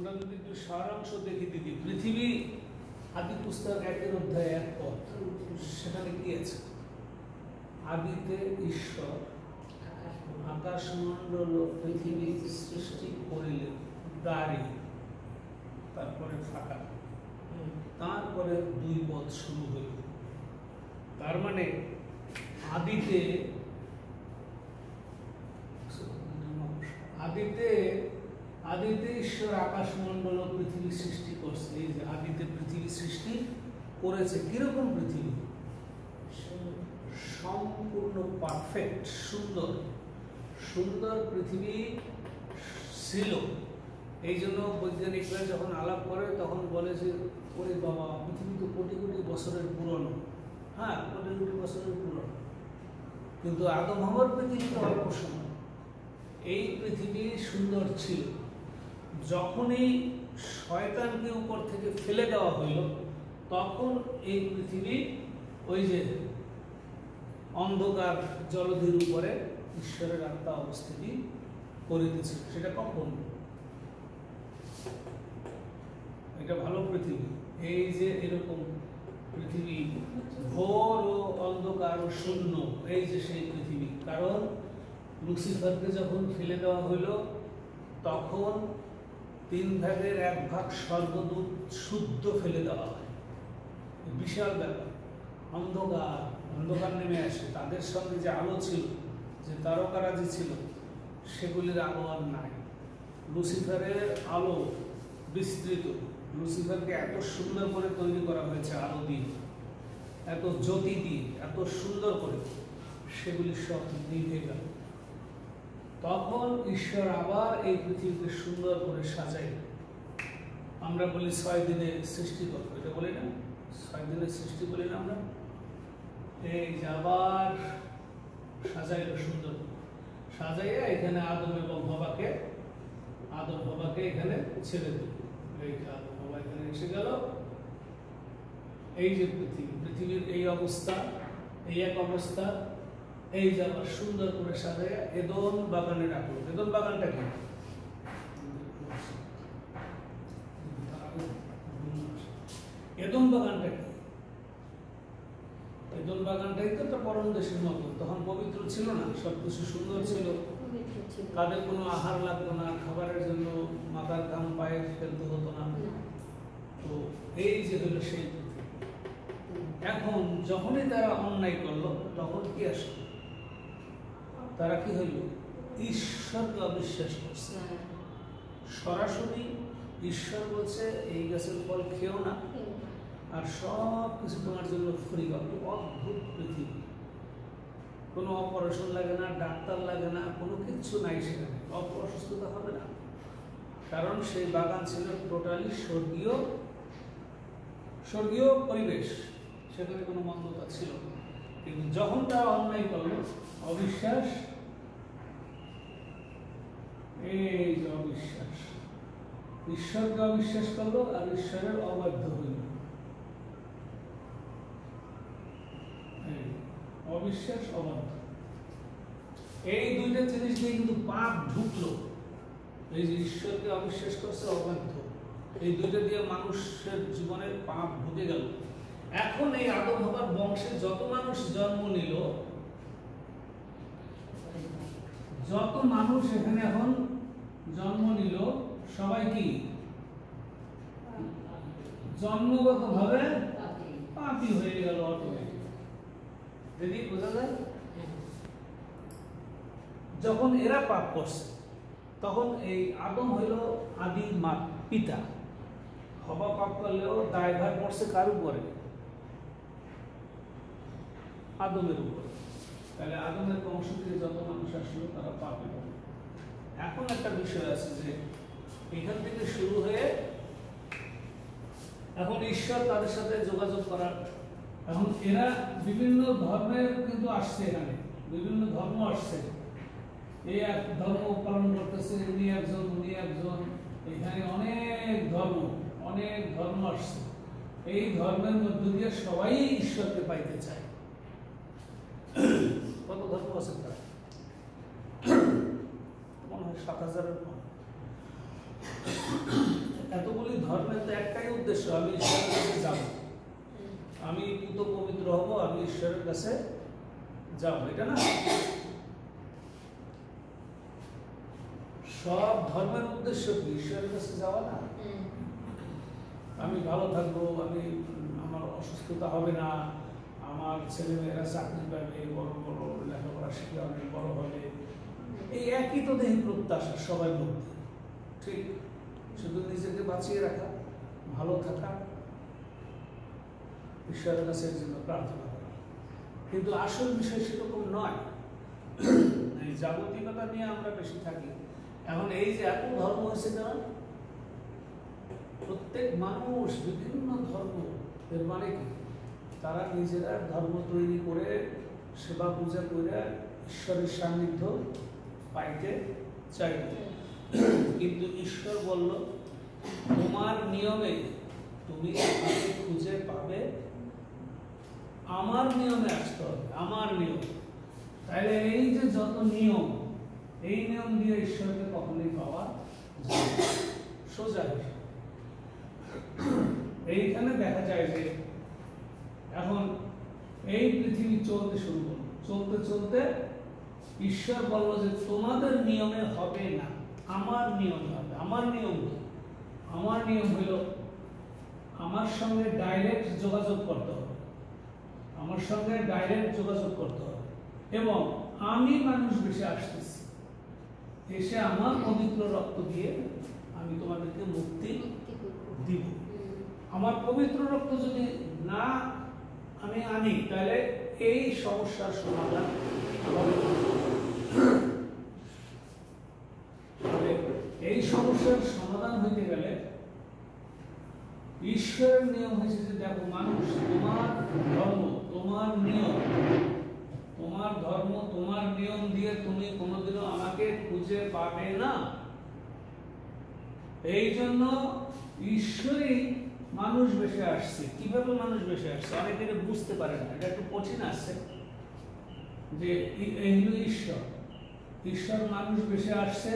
আমরা যদি একটু সারাংশ দেখি দিদি, পৃথিবী আদি পুস্তক 1 অধ্যায় 1 পদ, সেখানে কি আছে? আদিতে ঈশ্বর আকাশমণ্ডল পৃথিবী সৃষ্টি করিলেন, দাঁড়ি, তারপরে ফাঁকা, তারপরে 2 পদ শুরু হইল। তার মানে আদিতে আদিতে আদিতে ঈশ্বর আকাশমণ্ডল ও পৃথিবী সৃষ্টি করছে। এই যে আদিতে পৃথিবী সৃষ্টি করেছে। কিরকম পৃথিবী? সম্পূর্ণ পারফেক্ট, সুন্দর সুন্দর পৃথিবী ছিল। এই জন্য বৈজ্ঞানিকরা যখন আলাপ করে তখন বলে যে ওরে বাবা, পৃথিবী তো কোটি কোটি বছরের পুরনো। হ্যাঁ, কোটি কোটি বছরের পুরনো, কিন্তু আদম হওয়ার পৃথিবী তো অল্প সময়। এই পৃথিবী সুন্দর ছিল। যখনই শয়তানকে উপর থেকে ফেলে দেওয়া হইল, তখন এই পৃথিবী ওই যে অন্ধকার জলধির উপরে ঈশ্বরের আত্মা অবস্থিতি করিতেছে। সেটা কখন? এটা ভালো পৃথিবী। এই যে এরকম পৃথিবী, ঘোর ও অন্ধকার ও শূন্য, এই যে সেই পৃথিবী। কারণ লুসিফারকে যখন ফেলে দেওয়া হইল, তখন 3 ভাগের 1 ভাগ স্বর্গদূত শুদ্ধ ফেলে দেওয়া হয়। বিশাল ব্যাপার। অন্ধকার নেমে আসে। তাদের সঙ্গে যে আলো ছিল, যে তারকারাজি ছিল, সেগুলির আলো আর নাই। লুসিফারের আলো বিস্তৃত। লুসিফারকে এত সুন্দর করে তৈরি করা হয়েছে আলো দিয়ে, এত জ্যোতি দিয়ে, এত সুন্দর করে, সেগুলি সব নিভে গেল। তখন ঈশ্বর আবার এই পৃথিবীকে সুন্দর করে সাজাই। আমরা বলি 6 দিনে সৃষ্টি করবো, এটা বলি না? 6 দিনের সৃষ্টি বলি না আমরা? এই যে আবার সাজাইলো সুন্দর, সাজাইয়া এখানে আদম এবং হওয়াকে এখানে ছেড়ে দিল। এই যে আদম হওয়া এখানে এসে গেল। এই যে পৃথিবীর এই অবস্থা, এই এক অবস্থা, এই যে আবার সুন্দর করে সাজাইয়া এদন বাগানে রাখলো। এদন বাগানটা কি? এদন বাগানটা কি? এদন বাগানটাই তো একটা পরম দেশের মতো। তখন পবিত্র ছিল না, সবকিছু সুন্দর ছিল, তাদের কোনো আহার লাগতো না, খাবারের জন্য মাথার ঘাম পায়ে ফেলতে হতো না। তো এই যে হলো সেই পৃথিবী। এখন যখনই তারা অন্যায় করলো, তখন কি আসলো? তারা কি হইল? ঈশ্বরকে অবিশ্বাস করছে। সরাসরি ঈশ্বর বলছে এই গাছের ফল খেও না, আর সব কিছু তোমার জন্য ফ্রি। অদ্ভুত পৃথিবী। কোনো অপারেশন লাগে না, ডাক্তার লাগে না, কোনো কিচ্ছু নাই সেখানে। অসুস্থতা হবে না, কারণ সেই বাগান ছিল টোটালি স্বর্গীয় পরিবেশ। সেখানে কোনো মন্দতা ছিল না। কিন্তু যখন তারা অন্যায় করলো, অবিশ্বাস, এই যে অবিশ্বাস, ঈশ্বরকে অবিশ্বাস করলো আর ঈশ্বরের অবাধ্য হইল। অবিশ্বাস, অবাধ্য, এই 2টা জিনিস দিয়ে কিন্তু পাপ ঢুকলো। এই যে ঈশ্বরকে অবিশ্বাস করছে, অবাধ্য, এই 2টা দিয়ে মানুষের জীবনের পাপ ঢুকে গেল। এখন এই আদম হবার বংশে যত মানুষ জন্ম নিল, যত মানুষ এখানে এখন জন্ম নিল, সবাই কি জন্মগত ভাবে পাপী হয়ে গেল। অটোমেটিক যদি বোঝা যায়, যখন এরা পাপ করছে, তখন এই আদম হইল আদি পিতা। হবা পাপ করলেও দায়ভার পড়ছে কার উপরে? আদমের উপরে। তাহলে আদমের বংশ থেকে যত মানুষ আসলো, তারা পাপে পড়ে। এখন একটা বিষয় আছে যে এখান থেকে শুরু হয়ে এখন ঈশ্বর তাদের সাথে যোগাযোগ করার, এখন এরা বিভিন্ন ধর্মের কিন্তু আসছে, এখানে বিভিন্ন ধর্ম আসছে। এই এক ধর্ম পালন করতেছে, উনি একজন, এখানে অনেক ধর্ম আসছে। এই ধর্মের মধ্য দিয়ে সবাই ঈশ্বরকে পাইতে চায়। কত ধর্ম আছে তার? মনে হয় 7000-এর কম। ধর্মের তো একটাই উদ্দেশ্য, আমি ঈশ্বরের কাছে যাব, আমি পুত পবিত্র হব, আমি ঈশ্বরের কাছে যাব, এটা না? সব ধর্মের উদ্দেশ্য কি? ঈশ্বরের কাছে যাওয়া না? আমি ভালো থাকবো, আমি আমার অসুস্থতা হবে না, আমার ছেলেমেয়েরা চাকরি পাবে, বড় বড় লেখাপড়া শিখে অনেক বড় হবে, এই একই তো দেখি প্রত্যাশা সবাই মধ্যে, ঠিক? শুধু নিজেকে বাঁচিয়ে রাখা, ভালো থাকা, ঈশ্বরের কাছে এর জন্য প্রার্থনা করা। কিন্তু আসল বিষয় সেরকম নয়। এই জাগতিকতা নিয়ে আমরা বেশি থাকি। এখন এই যে এত ধর্ম হয়েছে কেন? প্রত্যেক মানুষ বিভিন্ন ধর্ম, এর মানে কি? তারা নিজেরা ধর্ম তৈরি করে সেবা পূজা করে ঈশ্বরের সান্নিধ্য পাইতে চাইবে। কিন্তু ঈশ্বর বলল, তোমার নিয়মে তুমি আমাকে খুঁজে পাবে, আমার নিয়মে আসতে হবে, আমার নিয়ম। তাহলে এই যে যত নিয়ম, এই নিয়ম দিয়ে ঈশ্বরকে কখনোই পাওয়া যায় না। সোজা এইখানে দেখা যায় যে এখন এই পৃথিবী চলতে শুরু করলো, চলতে চলতে ঈশ্বর বলল যে তোমাদের নিয়মে হবে না, আমার নিয়মে হবে। আমার নিয়ম কি? আমার নিয়ম হলো আমার সঙ্গে ডাইরেক্ট যোগাযোগ করতে হবে, আমার সঙ্গে ডাইরেক্ট যোগাযোগ করতে হবে, এবং আমি মানুষ বেশি আসতেছি, এসে আমার পবিত্র রক্ত দিয়ে আমি তোমাদেরকে মুক্তি দিব। আমার পবিত্র রক্ত যদি না আমি আনি, তাহলে এই সমস্যার সমাধান হবে। এই সমস্যার সমাধান হইতে গেলে ঈশ্বরের নিয়ম হয়েছে যে দেখো মানুষ, তোমার ধর্ম, তোমার নিয়ম, তোমার ধর্ম, তোমার নিয়ম দিয়ে তুমি কোনোদিনও আমাকে খুঁজে পাবে না। এই জন্য ঈশ্বরই মানুষ বেশি আসছে। কিভাবে মানুষ বেশি আসছে? অনেকে বুঝতে পারে না, এটা একটু কঠিন আসছে যে এই হলো ঈশ্বর। ঈশ্বর মানুষ বেশি আসছে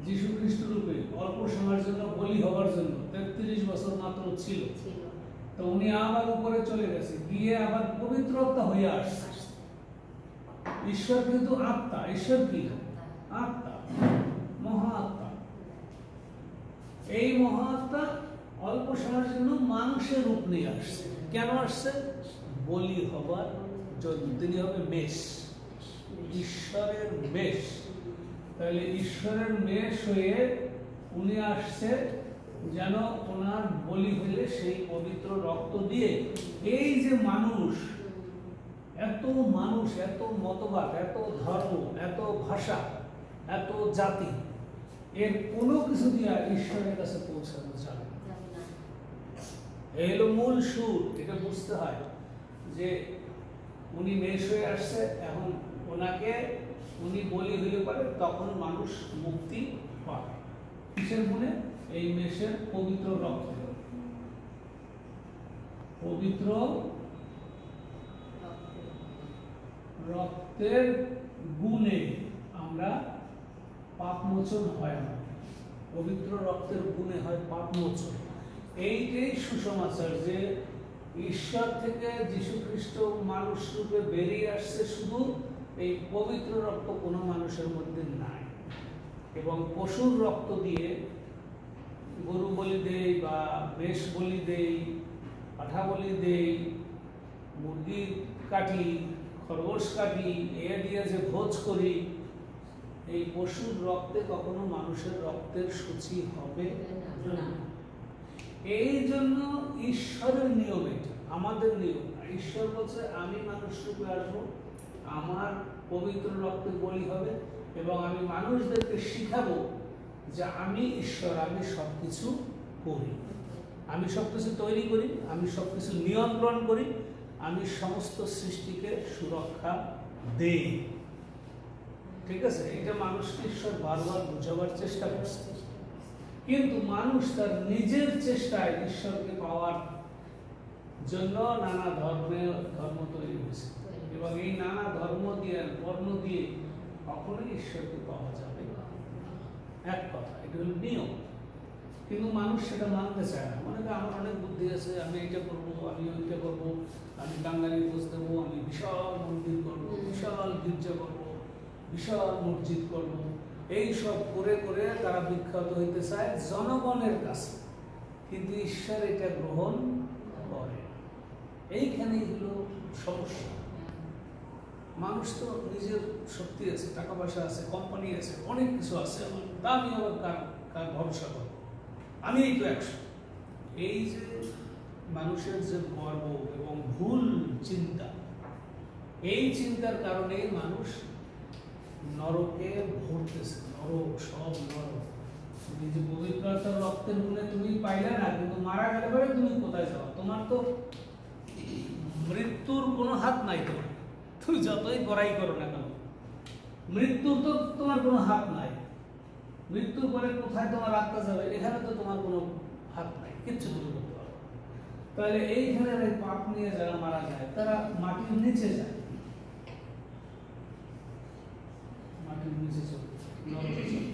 যীশু খ্রিস্ট রূপে, অল্প সময়ের জন্য বলি হবার জন্য। 33 বছর মাত্র ছিল, তো উনি আবার উপরে চলে গেছে, গিয়ে আবার পবিত্রতা হয়ে আসছে। ঈশ্বর কিন্তু আত্মা। ঈশ্বর কি? আত্মা, মহা আত্মা। এই মহা আত্মা অল্প সময়ের জন্য মানুষের রূপ নিয়ে আসছে। কেন আসছে? বলি হবার জন্য। তিনি হবে মেষ, ঈশ্বরের মেষ। তাহলে ঈশ্বরের মেষ হয়ে উনি আসছে যেন ওনার বলি হলে সেই পবিত্র রক্ত দিয়ে এই যে মানুষ, এত মানুষ, এত মতবাদ, এত ধর্ম, এত ভাষা, এত জাতি, এর কোনো কিছু দিয়ে ঈশ্বরের কাছে পৌঁছানো যাবে না। এই হলো মূল সুর। এটা বুঝতে হয় যে উনি মেষ হয়ে আসছে, এখন ওনাকে উনি বলি হইলে পারে, তখন মানুষ মুক্তি পাবে। কিসের গুণে? এই মেষের পবিত্র রক্ত, পবিত্র রক্তের গুণে আমরা পাপ মোচন হয় না। পবিত্র রক্তের গুণে হয় পাপ মোচন। এইটাই সুসমাচার যে ঈশ্বর থেকে যীশু খ্রিস্ট মানুষ রূপে বেরিয়ে আসছে, শুধু এই পবিত্র রক্ত কোনো মানুষের মধ্যে নাই। এবং পশুর রক্ত দিয়ে গরু বলি দেই, বা মেষ বলি দেই, পাঠা বলি দেই, মুরগি কাটি, খরগোশ কাটি, এ দিয়ে যে ভোজ করি, এই পশুর রক্তে কখনো মানুষের রক্তের সূচি হবে না। এই জন্য ঈশ্বরের নিয়ম এটা, আমাদের নিয়ম। ঈশ্বর বলছে আমি মানুষ রূপে আসবো, আমার পবিত্র রক্তে বলি হবে, এবং আমি মানুষদেরকে শিখাবো যে আমি ঈশ্বর, আমি সবকিছু করি, আমি সবকিছু তৈরি করি, আমি সবকিছু নিয়ন্ত্রণ করি, আমি সমস্ত সৃষ্টিকে সুরক্ষা দেই। ঠিক আছে? এটা মানুষকে ঈশ্বর বারবার বোঝাবার চেষ্টা করছে, কিন্তু মানুষ তার নিজের চেষ্টায় ঈশ্বরকে পাওয়ার জন্য নানা ধর্ম তৈরি হয়েছে, এবং এই নানা ধর্ম দিয়ে, বর্ণ দিয়ে কখনোই ঈশ্বরকে পাওয়া যাবে না। এক কথা, এটা হল নিয়ম। কিন্তু মানুষ সেটা মানতে চায় না। মনে করে আমার অনেক বুদ্ধি আছে, আমি এইটা করবো, আমি ওইটা করবো, আমি টাঙ্গারি পোজ দেবো, আমি বিশাল মন্দির করবো, বিশাল গির্জা করবো, বিশাল মসজিদ করবো, এই সব করে করে তারা বিখ্যাত হইতে চায় জনগণের কাছে, কিন্তু ঈশ্বর এটা গ্রহণ করে। এইখানেই হলো সমস্যা। মানুষ তো নিজের শক্তি আছে, টাকা পয়সা আছে, কোম্পানি আছে, অনেক কিছু আছে আমার, তা আমি আবার কার ভরসা করবো, আমি এই তো 100। এই যে মানুষের যে গর্ব এবং ভুল চিন্তা, এই চিন্তার কারণে মানুষ নরকে ভরতেছে। নরক, সব নরক। তুমি যে পবিত্রতার রক্তের গুণে তুমি পাইলে না, কিন্তু মারা গেলে পরে তুমি কোথায় যাও? তোমার তো মৃত্যুর কোনো হাত নাই। তোমার তুমি যতই বড়াই করো না কেন, মৃত্যুর তো তোমার কোনো হাত নাই। মৃত্যুর পরে কোথায় তোমার আত্মা যাবে, এখানে তো তোমার কোনো হাত নাই, কিচ্ছু তুমি করতে পারো। তাহলে এইখানে পাপ নিয়ে যারা মারা যায় তারা মাটির নিচে যায়, মাটির নিচে চলে, নরকে চলে।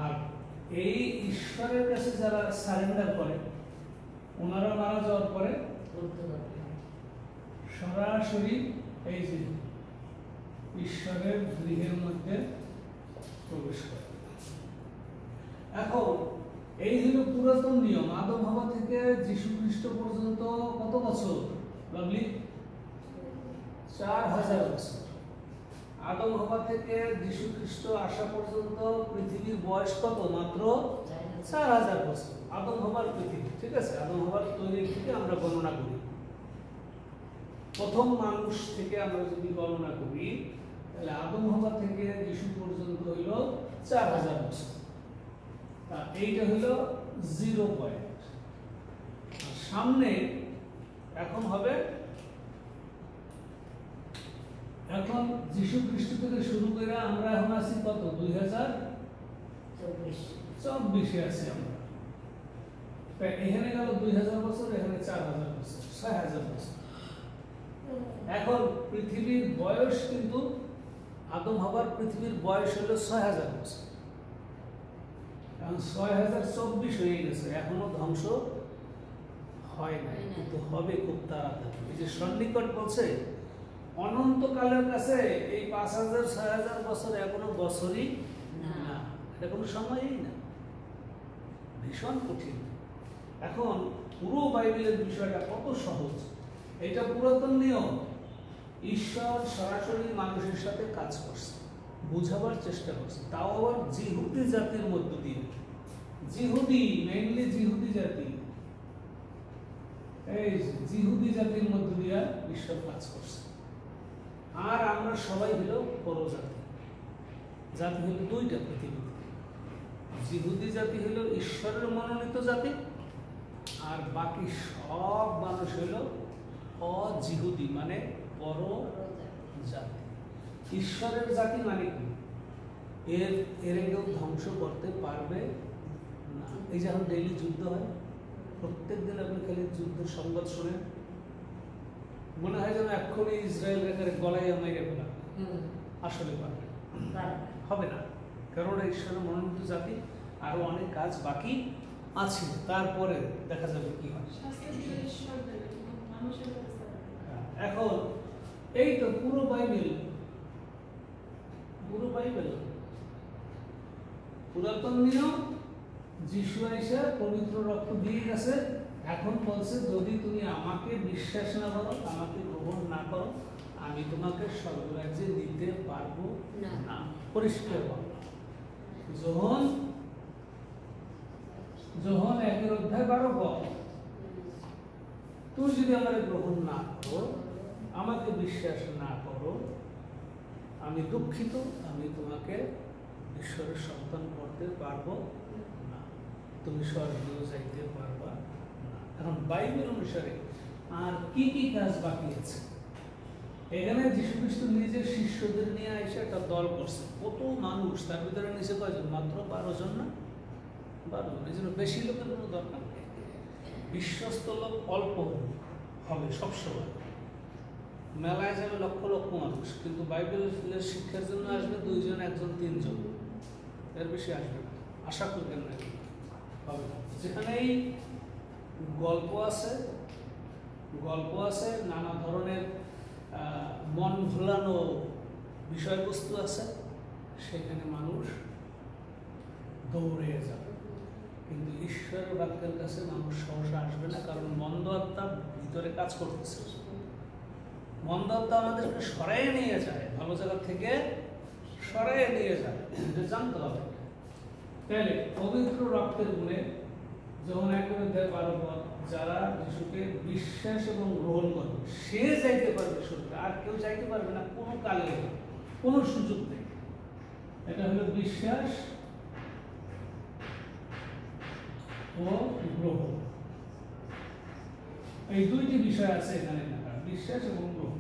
আর এই ঈশ্বরের কাছে যারা সারেন্ডার করে, ওনারা মারা যাওয়ার পরে সরাসরি এই যে ঈশ্বরের গৃহের মধ্যে প্রবেশ করে। এখন এই হলো পুরাতন নিয়ম। আদম হাওয়া থেকে যীশু খ্রিস্ট পর্যন্ত কত বছর? লাভলি 4000 বছর। আদম হাওয়া থেকে যীশু খ্রিস্ট আসা পর্যন্ত পৃথিবীর বয়স কত? মাত্র 4000 বছর। আদম হাওয়ার পৃথিবী, ঠিক আছে? আদম হাওয়ার তৈরি থেকে আমরা গণনা করি, প্রথম মানুষ থেকে আমরা যদি গণনা করি, তাহলে আদম হাওয়া থেকে যীশু পর্যন্ত হইল 4000 বছর। এইটা হইল 0 পয়েন্ট। সামনে এখন হবে, এখন যীশু খ্রিস্ট থেকে শুরু করে আমরা এখন আছি কত? 2024 আছি আমরা। এখানে গেল 2000 বছর, এখানে 4000 বছর, 6000 বছর। এখন পৃথিবীর বয়স কিন্তু আদম হাওয়ার পৃথিবীর বয়স হলো 6000 বছর। এখন 6024 হয়ে গেছে, এখনো ধ্বংস হয় নাই, কিন্তু হবে খুব তাড়াতাড়ি। এই যে সন্নিকট বলছে অনন্তকালের কাছে এই 5000 6000 বছর এখনো বছরই না, এটা কোনো সময়ই না, ভীষণ কঠিন। এখন পুরো বাইবেলের বিষয়টা কত সহজ। এটা পুরাতন নিয়ম। ঈশ্বর সরাসরি মানুষের সাথে কাজ করছে, বুঝাবার চেষ্টা করছে, তাও আবার জিহুদি জাতির মধ্য দিয়ে। জিহুদি, মেইনলি জিহুদি জাতি, এই জিহুদি জাতির মধ্য দিয়ে ঈশ্বর কাজ করছে। আর আমরা সবাই হলো পরজাতি। জাতি হলো দুইটা পৃথিবীতে। জিহুদি জাতি হলো ঈশ্বরের মনোনীত জাতি, আর বাকি সব মানুষ হলো অজিহুদি, মানে পর জাতি। ঈশ্বরের জাতি মানে কি? এর কেউ ধ্বংস করতে পারবে না। এই যে এখন ডেইলি যুদ্ধ হয়, প্রত্যেক দিন আপনি খালি যুদ্ধের সংবাদ শুনেন, মনে হয় যেন এক্ষুনি ইসরায়েল রেখারে গলায় মেরে ফেলা। আসলে পারবে হবে না, কারণ ঈশ্বরের মনোনীত জাতি। আরো অনেক কাজ বাকি আছে, তারপরে দেখা যাবে কি হয়। এখন এই তো পুরো বাইবেল, পুরাতন নিয়ম। যিশু এসে পবিত্র রক্ত দিয়ে গেছে, এখন বলছে যদি তুমি আমাকে বিশ্বাস না করো, আমাকে গ্রহণ না করো, আমি তোমাকে স্বর্গরাজ্যে নিতে পারবো না। পরিষ্কার বলো। যোহন 1:12 তুমি যদি আমাকে গ্রহণ না করো, আমাকে বিশ্বাস না করো, আমি দুঃখিত, আমি তোমাকে ঈশ্বরের সন্তান করতে পারবো না, তুমি স্বর্গে যাইতে পারবা না। এখন বাইবেল অনুসারে আর কি কি কাজ বাকি আছে? এখানে যীশু খ্রিস্ট নিজের শিষ্যদের নিয়ে এসে একটা দল করছে, কত মানুষ, তার ভিতরে নিচে কয়জন? মাত্র 12 জন না? 12 জন। এই জন্য বেশি লোকের কোনো দরকার নেই, বিশ্বস্ত লোক অল্প হবে সবসময়। মেলায় যাবে লক্ষ লক্ষ মানুষ, কিন্তু বাইবেলের শিক্ষার জন্য আসবে 2 জন, 1 জন, 3 জন। এর বেশি আসবে না, আশা করবেন না, হবে না। যেখানেই গল্প আছে, নানা ধরনের মন ভোলানো বিষয়বস্তু আছে, সেখানে মানুষ দৌড়ে যাবে। কিন্তু ঈশ্বরের বাক্যের কাছে মানুষ সহসা আসবে না, কারণ মন্দ আত্মা ভিতরে কাজ করতেছে। মন্দ আত্মা আমাদেরকে সরাইয়ে নিয়ে যায়, ভালো জায়গা থেকে সরাইয়ে নিয়ে যায়, এটা জানতে হবে। তাহলে পবিত্র রক্তের গুণে যখন 1 Corinthians 12 পদ, যারা যিশুকে বিশ্বাস এবং গ্রহণ করবে সে যাইতে পারবে স্বর্গে, আর কেউ যাইতে পারবে না কোনো কালে, কোনো সুযোগ নেই। এটা হলো বিশ্বাস ও গ্রহণ, এই দুইটি বিষয় আছে এখানে, বিশ্বাস এবং গ্রহণ।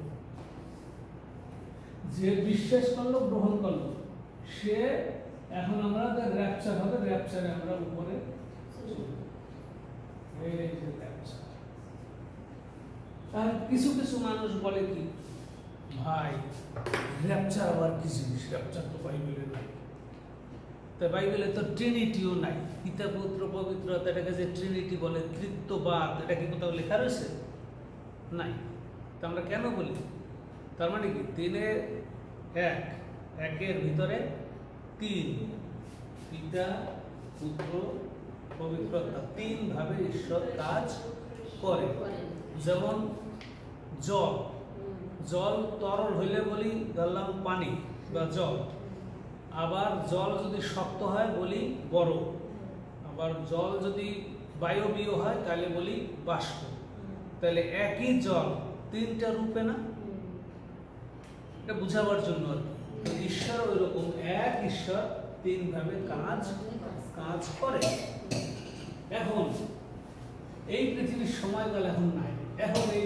যে বিশ্বাস করলো, গ্রহণ করলো, সে এখন আমরা র্যাপচার হবে, র্যাপচারে আমরা উপরে আর কিছু কিছু মানুষ বলে কি, ভাই র্যাপচার আবার কি জিনিস, র্যাপচার তো বাইবেলে নাই। তা বাইবেলে তো ট্রিনিটিও নাই, পিতা পুত্র পবিত্র আত্মা, এটাকে যে ট্রিনিটি বলে, তৃতীয়বাদ, এটা কি কোথাও লেখা রয়েছে? নাই। তা আমরা কেন বলি? তার মানে কি 3-এ 1, 1-এর ভিতরে 3, পিতা পুত্র পবিত্র আত্মা, 3 ভাবে ঈশ্বর কাজ করে। যেমন জল তরল হইলে বলি ধরলাম পানি বা জল, আবার জল যদি শক্ত হয় বলি বরফ, আবার জল যদি বায়বীয় হয় তাহলে বলি বাষ্প। তাহলে একই জল 3টা রূপে না, এটা বুঝাবার জন্য আর কি। ঈশ্বর ওই রকম এক ঈশ্বর 3 ভাবে কাজ করে। এখন এই পৃথিবীর সময়কাল এখন নাই। এখন এই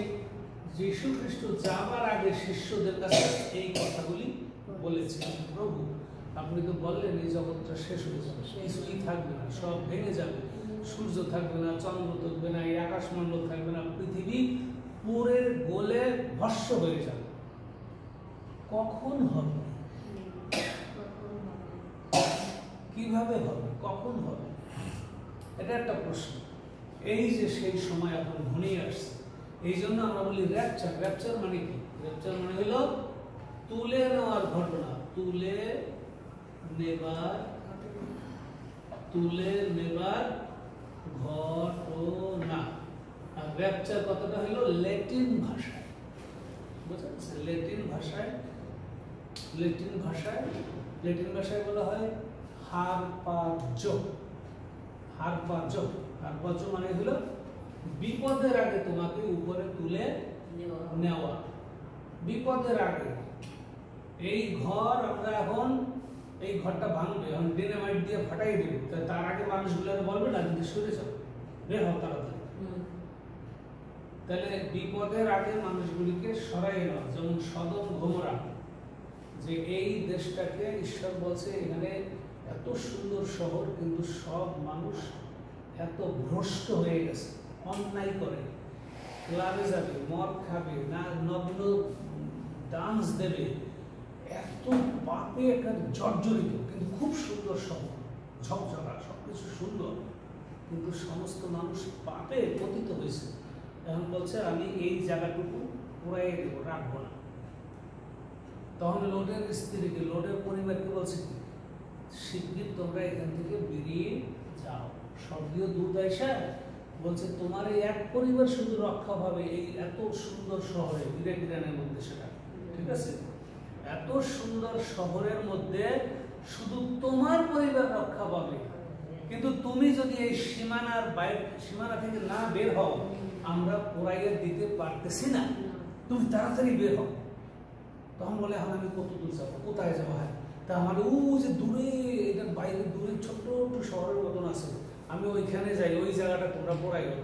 যীশু খ্রিস্ট যাবার আগে শিষ্যদের কাছে এই কথাগুলি বলেছেন, প্রভু আপনি তো বললেন এই জগৎটা শেষ হয়ে যাবে, কিছুই থাকবে না, সব ভেঙে যাবে, সূর্য থাকবে না, চন্দ্র থাকবে না, এই আকাশমণ্ডল থাকবে না, পৃথিবী পুরে গলে ভস্ম হয়ে যাবে। কখন হবে, কিভাবে হবে, কখন হবে, এটা একটা প্রশ্ন। এই যে সেই সময় এখন ঘনিয়ে আসছে, এই জন্য আমরা বলি র্যাপচার। র্যাপচার মানে কি? র্যাপচার মানে হলো তুলে নেওয়ার ঘটনা, তুলে নেবার ঘটনা। আর র্যাপচার কথাটা হলো ল্যাটিন ভাষায়, বুঝা যাচ্ছে? ল্যাটিন ভাষায় বলা হয় হারপাজো। হারপাজো মানে হলো বিপদের আগে তোমাকে উপরে তুলে নেওয়া। বিপদের আগে এই ঘর আমরা এখন, এই ঘরটা ভাঙবে, এখন ডিনামাইট দিয়ে ফাটাই দেবে, তার আগে মানুষগুলো বলবে না যদি সরে যাও, বের হও তাড়াতাড়ি। তাহলে বিপদের আগে মানুষগুলিকে সরাই নেওয়া। যেমন সদম গমরা, যে এই দেশটাকে ঈশ্বর বলছে এখানে এত সুন্দর শহর, কিন্তু সব মানুষ এত ভ্রষ্ট হয়ে গেছে, অন্যায় করে, ক্লাবে যাবে, মদ খাবে না, নগ্ন ডান্স দেবে, এত পাপে একটা জর্জরিত, কিন্তু খুব সুন্দর শহর, ঝকঝকা, সবকিছু সুন্দর, কিন্তু সমস্ত মানুষ পাপে পতিত হয়েছে। এখন বলছে আমি এই জায়গাটুকু পুরাই দেবো, রাখবো না। তখন লোটের স্ত্রীকে, লোটের পরিবারকে বলছে কি, শিগগির তোমরা এখান থেকে বেরিয়ে যাও। স্বর্গীয় দূত আইসা বলছে তোমার এই এক পরিবার শুধু রক্ষা পাবে এই এত সুন্দর শহরে, ইরানের মধ্যে, সেটা ঠিক আছে, এত সুন্দর শহরের মধ্যে শুধু তোমার পরিবার রক্ষা পাবে, কিন্তু তুমি যদি এই সীমানা থেকে না বের হও, আমরা পোড়াইয়া দিতে পারতেছি না, তুমি তাড়াতাড়ি বের হও। তখন বলে এখন আমি কত দূর যাবো, কোথায় যাবো? হ্যাঁ, তা আমার ও যে দূরে, এটা বাইরে দূরে ছোট্ট একটু শহরের মতন আছে, আমি ওইখানে যাই, ওই জায়গাটা তোমরা পোড়াইও।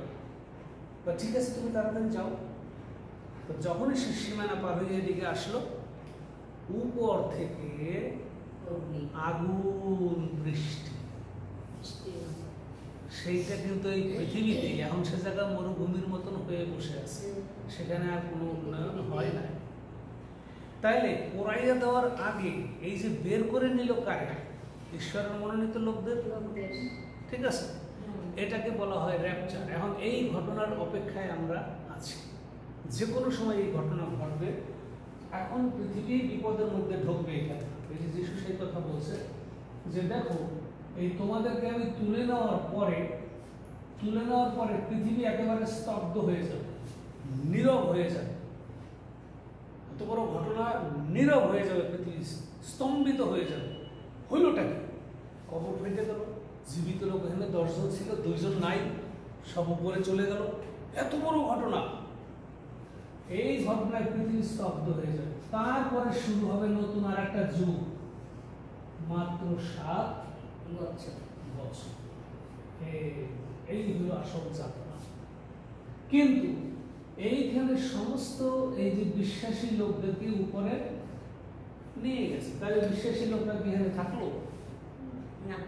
বা ঠিক আছে, তুমি তাড়াতাড়ি যাও। তো যখনই সে সীমানা পার হয়ে এদিকে আসলো, উপর থেকে আগুন বৃষ্টি, সেইটা কিন্তু এই পৃথিবীতে এখন সে জায়গা মরুভূমির মতন হয়ে বসে আছে, সেখানে আর কোনো উন্নয়ন হয় না। তাইলে পোড়াইয়া দেওয়ার আগে এই যে বের করে নিল কারে, ঈশ্বরের মনোনীত লোকদের। ঠিক আছে, এটাকে বলা হয় র্যাপচার। এখন এই ঘটনার অপেক্ষায় আমরা আছি, যে কোনো সময় এই ঘটনা ঘটবে। এখন পৃথিবী বিপদের মধ্যে ঢুকবে। এখানে এই যে যিশু সেই কথা বলছে যে দেখো, এই তোমাদেরকে আমি তুলে নেওয়ার পরে পৃথিবী একেবারে স্তব্ধ হয়ে যাবে, নীরব হয়ে যাবে। এত বড় ঘটনা, নীরব হয়ে যাবে, পৃথিবী স্তম্ভিত হয়ে যাবে। হইলটা কি? কবর ফেটে গেল, জীবিত লোক এখানে 10 জন ছিল, 2 জন নাই, সব উপরে চলে গেল। এত বড় ঘটনা, এই ঘটনায় পৃথিবী স্তব্ধ হয়ে যাবে। তারপরে শুরু হবে নতুন আর একটা যুগ, মাত্র 7 বছর। এই হলো আসল যাত্রা। কিন্তু এইখানে সমস্ত এই যে বিশ্বাসী লোকদেরকে উপরে নিয়ে গেছে, তাহলে বিশ্বাসী লোকরা কি এখানে থাকলো না?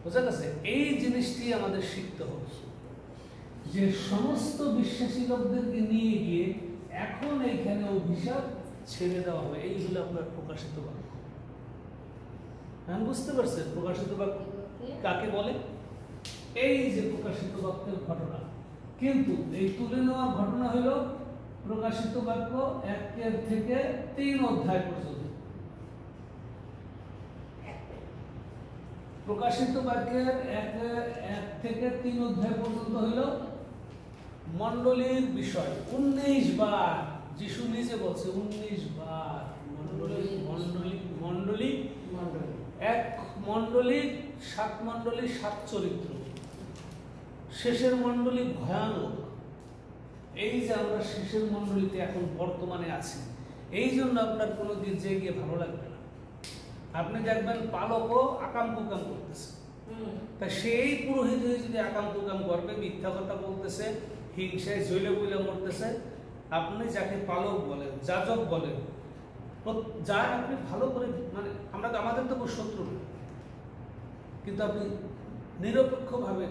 বোঝা গেছে? এই জিনিসটি আমাদের শিখতে হবে যে সমস্ত বিশ্বাসী লোকদেরকে নিয়ে গিয়ে এখন এইখানে অভিশাপ ছেড়ে দেওয়া হবে। এই হলো আপনার প্রকাশিত বাক্য। বুঝতে পারছেন প্রকাশিত বাক্য কাকে বলে? এই যে প্রকাশিত বাক্যের ঘটনা। কিন্তু এই তুলে নেওয়ার ঘটনা হলো প্রকাশিত বাক্য 1 থেকে 3 অধ্যায় পর্যন্ত। প্রকাশিত বাক্যের 1 থেকে 3 অধ্যায় পর্যন্ত হলো মণ্ডলীর বিষয়। 19 বার যিশু নিজে বলছে, 19 বার মণ্ডলী। এক মণ্ডলী, 7 মণ্ডলী, 7 চরিত্র। শেষের মণ্ডলী ভয়ানক। এই যে আমরা শেষের মণ্ডলীতে এখন বর্তমানে আছি, এই জন্য আপনার কোনো দিন যে গিয়ে ভালো লাগবে না। আপনি দেখবেন পালকও আকাম কুকাম করতেছে, তা সেই পুরোহিত হয়ে যদি আকাম কুকাম করবে, মিথ্যা কথা বলতেছে, হিংসায় জ্বলে বইলে মরতেছে, আপনি যাকে পালক বলেন, যাজক বলেন, যা আপনি ভালো করে, মানে আমাদের তো কোনো শত্রু নেই, কিন্তু আপনি নিরপেক্ষভাবে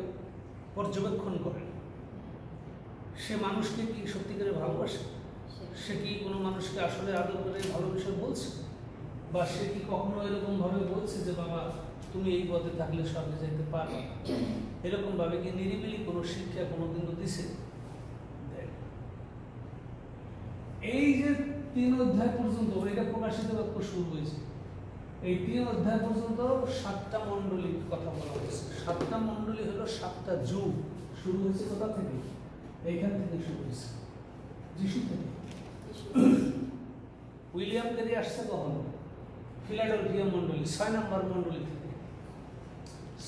পর্যবেক্ষণ করেন, সে মানুষকে কি সত্যিকারে ভালোবাসে? সে কি কোনো মানুষকে আসলে আদর করে ভালোবেসে বলছে? বা সে কি কখনো এরকম ভাবে বলছে যে বাবা তুমি এই পথে থাকলে স্বর্গে যাইতে পারবে? এরকম ভাবে কি নিরিবিলি কোনো শিক্ষা কোনোদিন দিছে? এই যে 3 অধ্যায় পর্যন্ত এটা প্রকাশিত বাক্য শুরু হয়েছে, এই 3 অধ্যায় পর্যন্ত 7টা মণ্ডলীর কথা বলা হয়েছে। 7টা মণ্ডলী হলো 7টা যুগ। শুরু হয়েছে কোথা থেকে? এইখান থেকে শুরু হয়েছে, যিশু থেকে। উইলিয়াম ক্যারি আসছে কখন? ফিলাডেলফিয়া মণ্ডলী, 6 নম্বর মণ্ডলী থেকে।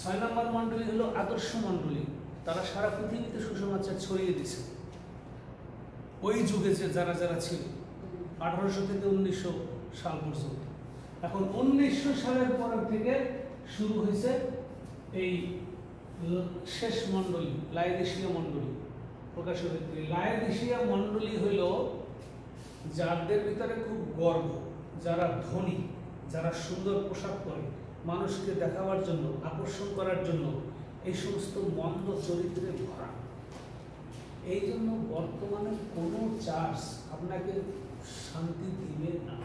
6 নম্বর মণ্ডলী হলো আদর্শ মণ্ডলী। তারা সারা পৃথিবীতে সুসমাচার ছড়িয়ে দিছে ওই যুগে যে যারা যারা ছিল, 1800 থেকে 1900 সাল পর্যন্ত। এখন 1900 সালের পর থেকে শুরু হয়েছে এই শেষ মণ্ডলী, লাইদিশিয়া মণ্ডলী প্রকাশিত হয়েছে। লাইদিশিয়া মণ্ডলী হইল যাদের ভিতরে খুব গর্ব, যারা ধনী, যারা সুন্দর পোশাক পরে, মানুষকে দেখাবার জন্য, আকর্ষণ করার জন্য এই সমস্ত মন্দ চরিত্রে ভরা। এই জন্য বর্তমানে কোনো চার্চ আপনাকে শান্তি দিবে না।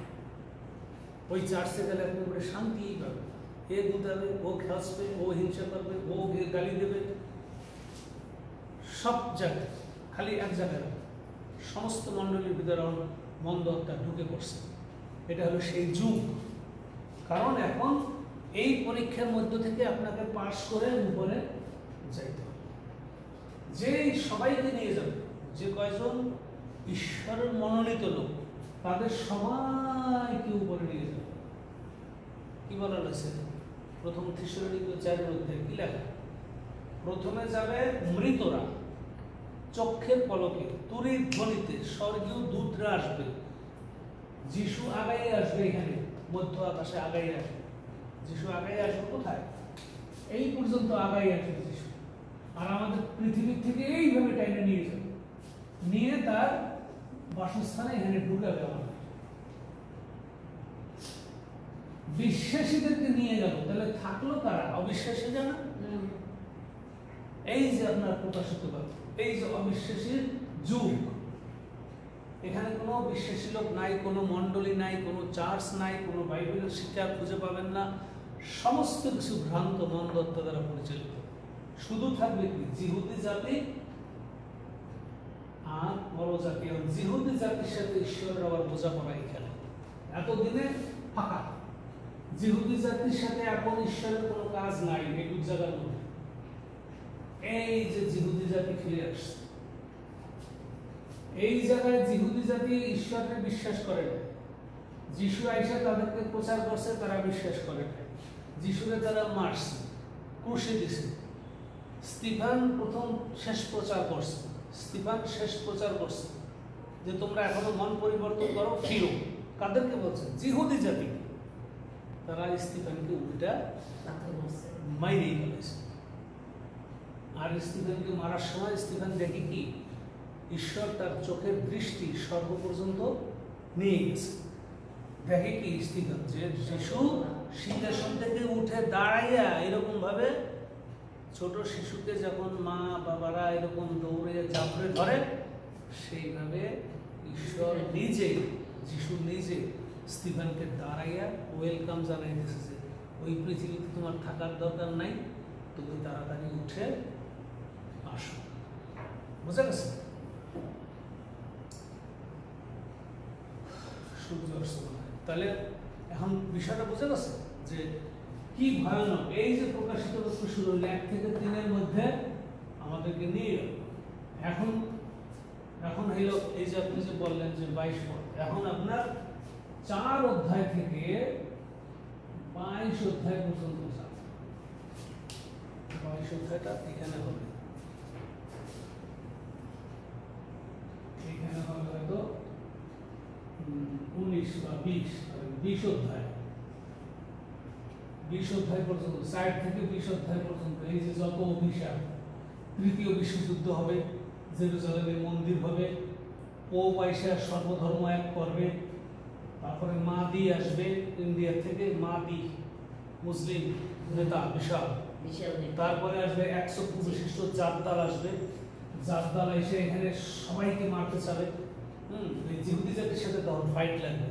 ওই চার্চে গেলে আপনি করে শান্তিই পাবে। এ গুদাবে, ও খেলাসবে, ও হিংসা করবে, ও গালি দেবে, সব জায়গায় খালি এক জায়গায় সমস্ত মণ্ডলীর ভিতরে মন্দ আত্মা ঢুকে পড়ছে। এটা হলো সেই যুগ। কারণ এখন এই পরীক্ষার মধ্য থেকে আপনাকে পাশ করে উপরে যাইতে হবে। যে সবাইকে নিয়ে যাবে, যে কয়জন ঈশ্বরের মনোনীত লোক, তাদের সবাইকে উপরে নিয়ে যাবে। কি বলা হয়েছে? প্রথম থিসলনিকে 4 অধ্যায়ে কি লেখা? প্রথমে যাবে মৃতরা, চক্ষের পলকে, তুরির ধ্বনিতে স্বর্গীয় দূতরা আসবে। যিশু আগাই আসবে, এখানে মধ্য আকাশে আগাই আসবে। যিশু আগাই আসবে কোথায়? এই পর্যন্ত আগাই আসবে যিশু। আর আমাদের পৃথিবীর থেকে এইভাবে টাইনে নিয়ে যাবে, নিয়ে তার বাসস্থানে এখানে ঢুকাবে। আমাদের বিশ্বাসীদেরকে নিয়ে গেল, তাহলে থাকলো তারা অবিশ্বাসী জানা। এই যে আপনার প্রকাশিত বাক্য, এই যে অবিশ্বাসীর যুগ, এখানে কোনো বিশ্বাসী লোক নাই, কোনো মণ্ডলী নাই, কোনো চার্চ নাই, কোনো বাইবেলের শিক্ষা খুঁজে পাবেন না। সমস্ত কিছু ভ্রান্ত মনদত্ত দ্বারা পরিচালিত। শুধু থাকবে কি জিহুদি জাতি আর পরজাতি। জিহুদি জাতির সাথে ঈশ্বরের আবার বোঝাপড়া এখানে এতদিনে ফাঁকা। জিহুদি জাতির সাথে এখন ঈশ্বরের কোনো কাজ নাই এই জায়গার মধ্যে। এই যে জিহুদি জাতি ফিরে আসছে, এই জায়গায় জিহুদি জাতি ঈশ্বরকে বিশ্বাস করে না। যিশু আইসা তাদেরকে প্রচার করছে, তারা বিশ্বাস করে না। যিশুকে তারা মারছে, ক্রুশে দিছে। স্তিফান প্রথম শেষ প্রচার করছে, স্তিফান শেষ প্রচার করছে যে তোমরা এখনো মন পরিবর্তন করো, ফিরো। কাদেরকে বলছে? জিহুদি জাতি। তারা স্তিফানকে উল্টা মাইরেই ফেলেছে। আর স্তিফানকে মারার সময় স্তিফান দেখি কি ঈশ্বর তার চোখের দৃষ্টি স্বর্গ পর্যন্ত নিয়ে গেছে। দেখে কি স্তিফান যে যিশু সিংহাসন থেকে উঠে দাঁড়াইয়া এরকম ভাবে ছোট শিশুকে যখন মা বাবারা এরকম দৌড়ে জাফরে ধরে, সেইভাবে ঈশ্বর নিজে, যিশু নিজে স্তিফানকে দাঁড়াইয়া ওয়েলকাম জানাইতেছে যে ওই পৃথিবীতে তোমার থাকার দরকার নাই, তুমি তাড়াতাড়ি উঠে আসো। বুঝা গেছে? সূর্য অস্ত। তাহলে এখন বিষয়টা বোঝা গেছে যে কি ভয়ানক। এই যে প্রকাশিত বস্তু শুরু হলো 1 থেকে 3 মধ্যে আমাদেরকে নিয়ে এখন হইল এই যে আপনি যে বললেন যে 22 পদ, এখন আপনার 4 অধ্যায় থেকে 22 অধ্যায় পর্যন্ত যাবে। 22 অধ্যায়টা এখানে হবে, এখানে হবে হয়তো 19 বা 20 অধ্যায়। 20 অধ্যায় পর্যন্ত, 60 থেকে 20 অধ্যায় পর্যন্ত এই যে যত অভিশাপ, তৃতীয় বিশ্বযুদ্ধ হবে, জেরুজালেমে মন্দির হবে, পোপ আইসা সর্বধর্ম এক করবে, তারপরে মাদি আসবে ইন্ডিয়া থেকে, মাদি মুসলিম নেতা বিশাল, তারপরে আসবে 100 বিশিষ্ট জাদ্দাল আসবে, জাদ্দাল এসে এখানে সবাইকে মারতে চাবে। এই জিহুদি জাতির সাথে তখন ফাইট লাগবে।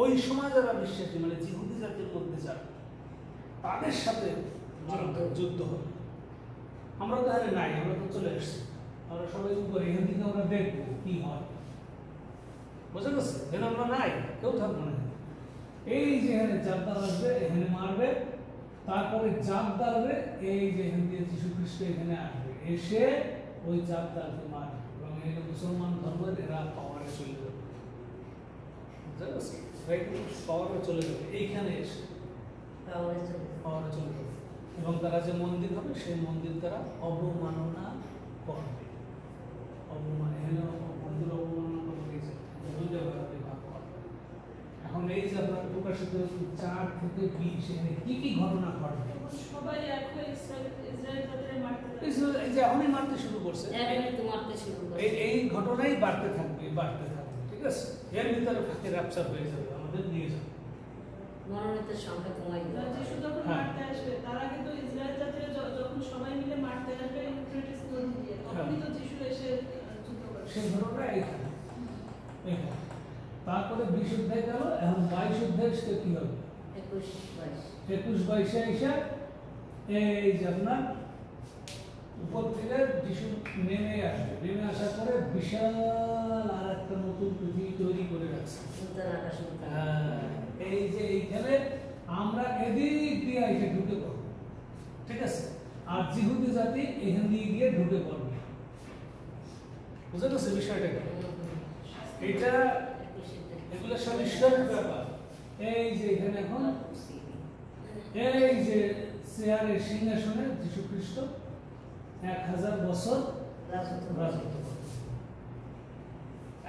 ওই সময় যারা বিশ্বাসী মানে জিহুদি জাতির মধ্যে যারা, তাদের সাথে যুদ্ধ হবে। আমরা তো এখানে নাই, আমরা তো চলে এসেছি, আমরা সবাই উপরে, এখান থেকে আমরা দেখবো কি হয়। বুঝা গেছে? এখানে আমরা নাই, কেউ থাকবো না। এই যে এখানে জাদ্দাল আসবে, এখানে মারবে, তারপরে জাদ্দালরে এই যে এখান দিয়ে যীশু খ্রিস্ট এখানে আসবে, এসে ওই জাদ্দালকে মারবে এবং এই মুসলমান ধর্মের এরা পাওয়ারে চলে যাবে। বুঝা গেছে? পাওয়ারে চলে যাবে এইখানে এসে পাওয়ারে চলে যাবে এবং তারা যে মন্দির হবে সেই মন্দির তারা অবমাননা করবে। মন্দির অবমাননা করবে। এখন এই যে আপনার প্রকাশিত 4 থেকে 20 এখানে কি কি ঘটনা ঘটবে? সবাই এখন ইসরায়েলকে মারতে এই যে এখনই মারতে শুরু করছে, এই ঘটনাই বাড়তে থাকবে। ঠিক আছে? এর ভিতরে ফাঁকে রাপচার হয়ে যাবে, আমাদের নিয়ে যাবে মনোনীতের সংখ্যা কমাই যাবে। যিশু যখন মারতে আসবে তার আগে তো ইসরায়েল জাতিরা যখন সবাই মিলে মারতে আসবে ইউফ্রেটিস নদী দিয়ে, তখনই তো যিশু এসে যুদ্ধ করবে। সেই ঘটনা এইখানে। তারপরে 20 অধ্যায় গেল, এখন 22 অধ্যায় কি হবে? 21-22 এসে এই যে আপনার উপর থেকে যিশু নেমে আসবে, নেমে আসার পরে বিশাল আর একটা নতুন পৃথিবী তৈরি করে রাখছে। এই যে এইখানে আমরা এদিক দিয়ে এসে ঢুকে পড়বো, ঠিক আছে? আর জিহুদি জাতি এখান দিয়ে গিয়ে ঢুকে পড়বে। বুঝা গেছে বিষয়টা? এটা এগুলো সব ঈশ্বরের ব্যাপার। এই যে এখানে এখন এই যে চেয়ারের সিংহাসনে যীশু খ্রিস্ট 1000 বছর রাজত্ব করবে।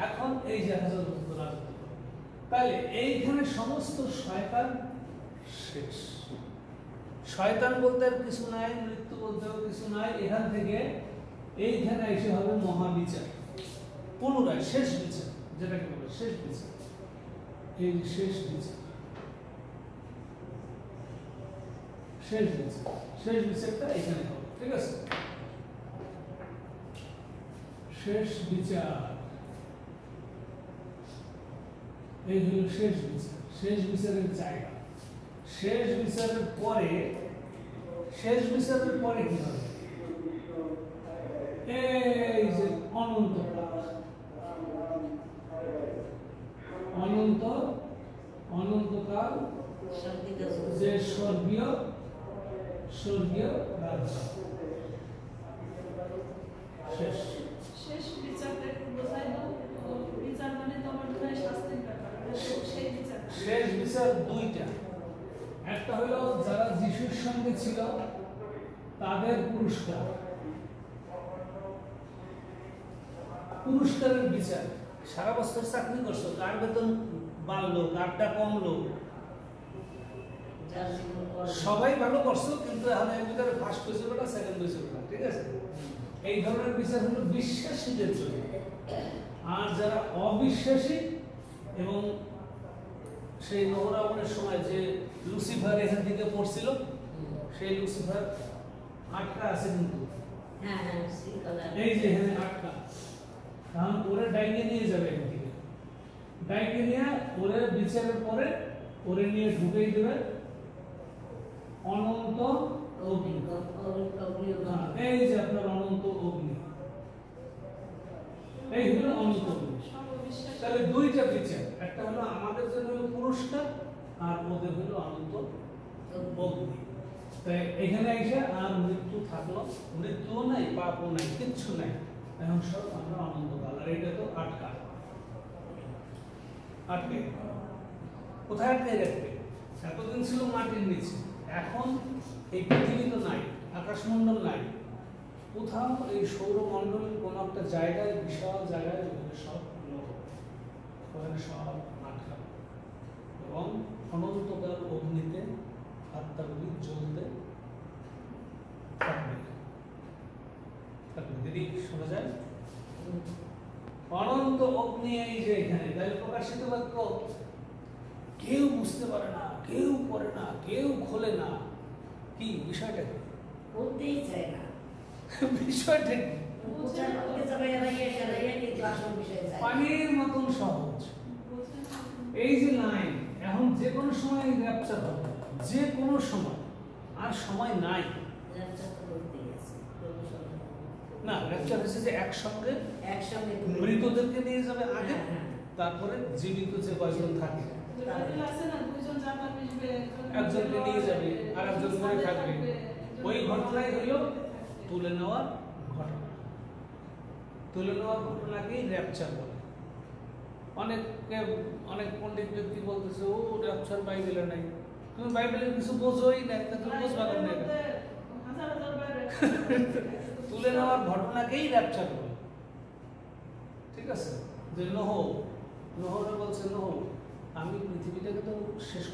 এখন এই যে 1000 বছর রাজত্ব করবে, তাহলে এইখানে সমস্ত শয়তান শেষ। শয়তান বলতে আর কিছু নাই, মৃত্যু বলতেও কিছু নাই। এখান থেকে এইখানে এসে হবে মহাবিচার, পুনরায় শেষ বিচার, যেটাকে বলে শেষ বিচার। এই শেষ বিচার, শেষ বিচারটা এখানে হবে, ঠিক আছে? শেষ বিচার, এই হলো শেষ বিচার, শেষ বিচারের জায়গা। শেষ বিচারের পরে কি হবে? এই যে অনন্তকাল, অনন্তকাল যে স্বর্গীয় রাজ্য শেষ। শেষ বিচারটা একটু বোঝাই দাও। বিচার মানে তো আমার মনে হয় শাস্তির ব্যাপার, সেই বিচার। শেষ বিচার দুইটা, একটা হলো যারা যিশুর সঙ্গে ছিল তাদের পুরস্কারের বিচার। সারা বছর চাকরি করছো, কার বেতন বাড়লো, কারটা কমলো, সবাই ভালো করছো, কিন্তু এখন এর ভিতরে ফার্স্ট হয়েছে না, সেকেন্ড হয়েছে না, ঠিক আছে? এই ধরনের বিচার হলো বিশ্বাসীদের জন্য। আর যারা অবিশ্বাসী, এবং সেই নোহরাবনের সময় যে লুসিফার এখান থেকে পড়ছিল, সেই লুসিফার আটকা আছে কিন্তু, এই যে এখানে আটকা, কারণ ওরে ডাইকে নিয়ে যাবে এখান থেকে, ডাইকে নিয়ে ওরে বিচারের পরে ওরে নিয়ে ঢুকেই দেবে অনন্ত অগ্নি। এই যে আপনার অনন্ত অগ্নি, এই হলো অনন্ত অগ্নি। তাহলে দুইটা বিচার, একটা হলো আমাদের জন্য হলো পুরস্কার, আর ওদের হলো অনন্ত অগ্নি। তাই এখানে এসে আর মৃত্যু থাকলো, মৃত্যুও নাই, পাপও নাই, কিচ্ছু নাই, এখন সব আমরা অনন্তকাল। আর এটা তো আটকে কোথায় আটকে রাখবে? এতদিন ছিল মাটির নিচে, এখন এই পৃথিবী তো নাই, আকাশমণ্ডল নাই, কোথাও এই সৌরমণ্ডলের কোন একটা জায়গায়, বিশাল জায়গায় সব লোক, ওখানে সব আটকা, এবং অনন্তকাল অগ্নিতে আত্মাগুলি জ্বলতে থাকবে। যদি শোনা যায় অনন্ত অগ্নি, এই যে এখানে, তাই প্রকাশিত বাক্য কেউ বুঝতে পারে না, কেউ পড়ে না, কেউ খোলে না। কি বিষয়টা? কি বলতেই চায় না বিষয়টা কি? পানির মতন সহজ। এই যে লাইন, এখন যে কোনো সময় র্যাপচার হবে, যে কোনো সময়, আর সময় নাই না। র্যাপচার হচ্ছে যে একসঙ্গে মৃতদেরকে নিয়ে যাবে আগে, তারপরে জীবিত যে কয়জন থাকে একজনকে নিয়ে যাবে, আর একজন করে থাকবে। ওই ঘটনাই হইল তুলে নেওয়ার ঘটনা। তুলে নেওয়ার ঘটনাকেই র্যাপচার বলে। অনেক পণ্ডিত ব্যক্তি বলতেছে, ও র্যাপচার বাইবেলে নাই, তুমি বাইবেলের কিছু বোঝোই না, তুমি বুঝবা কেমনে? তুলে নেওয়ার ঘটনাকেই র্যাপচার বলে, ঠিক আছে? যে নোহরে বলছে, নোহ আমি পৃথিবীটাকে তো শেষ